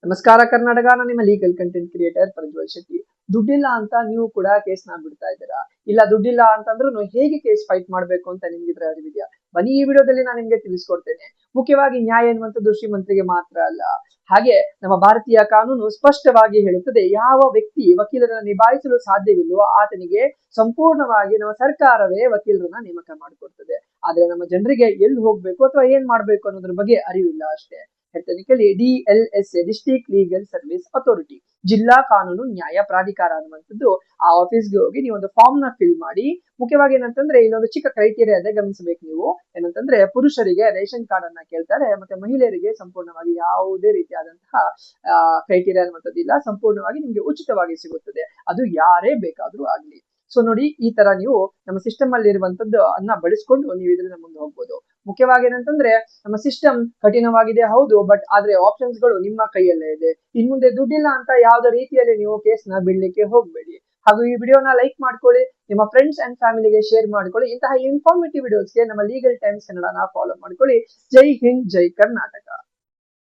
ನಮಸ್ಕಾರ ಕರ್ನಾಟಕ, ನಾನು ನಿಮ್ಮ legal content creator Prajwal Shetty. ದುಡ್ಡಿಲ್ಲ ಅಂತ ನೀವು ಕೂಡ ಕೇಸ್ ನ ಬಿಡ್ತಾ ಇದ್ದೀರಾ? ಇಲ್ಲ ದುಡ್ಡಿಲ್ಲ ಅಂತಂದ್ರೂ ಹೇಗೆ ಕೇಸ್ ಫೈಟ್ ಮಾಡ್ಬೇಕು ಅಂತ ನಿಮ್ಗಿದ್ರೆ ಅರಿವಿದ್ಯಾ? ಬನ್ನಿ ಈ ವಿಡಿಯೋದಲ್ಲಿ ನಾನು ನಿಮ್ಗೆ ತಿಳಿಸ್ಕೊಡ್ತೇನೆ. ಮುಖ್ಯವಾಗಿ ನ್ಯಾಯ ಎನ್ನುವಂಥದ್ದು ಶ್ರೀಮಂತರಿಗೆ ಮಾತ್ರ ಅಲ್ಲ, ಹಾಗೆ ನಮ್ಮ ಭಾರತೀಯ ಕಾನೂನು ಸ್ಪಷ್ಟವಾಗಿ ಹೇಳುತ್ತದೆ, ಯಾವ ವ್ಯಕ್ತಿ ವಕೀಲರನ್ನ ನಿಭಾಯಿಸಲು ಸಾಧ್ಯವಿಲ್ಲವೋ ಆತನಿಗೆ ಸಂಪೂರ್ಣವಾಗಿ ನಮ್ಮ ಸರ್ಕಾರವೇ ವಕೀಲರನ್ನ ನೇಮಕ ಮಾಡಿಕೊಡ್ತದೆ. ಆದ್ರೆ ನಮ್ಮ ಜನರಿಗೆ ಎಲ್ಲಿ ಹೋಗ್ಬೇಕು ಅಥವಾ ಏನ್ ಮಾಡ್ಬೇಕು ಅನ್ನೋದ್ರ ಬಗ್ಗೆ ಅರಿವಿಲ್ಲ ಅಷ್ಟೇ. ಹೇಳ್ತೇನೆ DLSA, district legal service authority, ಜಿಲ್ಲಾ ಕಾನೂನು ನ್ಯಾಯ ಪ್ರಾಧಿಕಾರ ಅನ್ನುವಂಥದ್ದು. ಆ ಆಫೀಸ್ಗೆ ಹೋಗಿ ನೀವು ಒಂದು ಫಾರ್ಮ್ ನ ಫಿಲ್ ಮಾಡಿ. ಮುಖ್ಯವಾಗಿ ಏನಂತಂದ್ರೆ ಇಲ್ಲೊಂದು ಚಿಕ್ಕ ಕ್ರೈಟೀರಿಯಾ ಇದೆ, ಗಮನಿಸಬೇಕು ನೀವು. ಏನಂತಂದ್ರೆ ಪುರುಷರಿಗೆ ರೇಷನ್ ಕಾರ್ಡ್ ಅನ್ನ ಕೇಳ್ತಾರೆ, ಮತ್ತೆ ಮಹಿಳೆಯರಿಗೆ ಸಂಪೂರ್ಣವಾಗಿ ಯಾವುದೇ ರೀತಿಯಾದಂತಹ ಕ್ರೈಟೀರಿಯಾ ಅನ್ನುವಂಥದ್ದು ಇಲ್ಲ, ಸಂಪೂರ್ಣವಾಗಿ ನಿಮ್ಗೆ ಉಚಿತವಾಗಿ ಸಿಗುತ್ತದೆ, ಅದು ಯಾರೇ ಬೇಕಾದ್ರೂ ಆಗ್ಲಿ. ಸೊ ನೋಡಿ, ಈ ತರ ನೀವು ನಮ್ಮ ಸಿಸ್ಟಮ್ ಅಲ್ಲಿ ಇರುವಂತದ್ದು ಅನ್ನ ಬಳಸ್ಕೊಂಡು ನೀವು ಇದರಿಂದ ಮುಂದೆ ಹೋಗ್ಬೋದು. ಮುಖ್ಯವಾಗಿ ಏನಂತಂದ್ರೆ ನಮ್ಮ ಸಿಸ್ಟಮ್ ಕಠಿಣವಾಗಿದೆ ಹೌದು, ಬಟ್ ಆದ್ರೆ ಆಪ್ಷನ್ಸ್ ಗಳು ನಿಮ್ಮ ಕೈಯಲ್ಲೇ ಇದೆ. ಇನ್ ಮುಂದೆ ದುಡ್ಡಿಲ್ಲ ಅಂತ ಯಾವ್ದೇ ರೀತಿಯಲ್ಲಿ ನೀವು ಕೇಸ್ ನ ಬಿಡ್ಲಿಕ್ಕೆ ಹೋಗ್ಬೇಡಿ. ಹಾಗೂ ಈ ವಿಡಿಯೋನ ಲೈಕ್ ಮಾಡ್ಕೊಳ್ಳಿ, ನಿಮ್ಮ ಫ್ರೆಂಡ್ಸ್ ಅಂಡ್ ಫ್ಯಾಮಿಲಿಗೆ ಶೇರ್ ಮಾಡ್ಕೊಳ್ಳಿ. ಇಂತಹ ಇನ್ಫಾರ್ಮೇಟಿವ್ ವಿಡಿಯೋಸ್ಗೆ ನಮ್ಮ ಲೀಗಲ್ ಟೈಮ್ಸ್ ಕನ್ನಡನ ಫಾಲೋ ಮಾಡ್ಕೊಳ್ಳಿ. ಜೈ ಹಿಂದ್, ಜೈ ಕರ್ನಾಟಕ.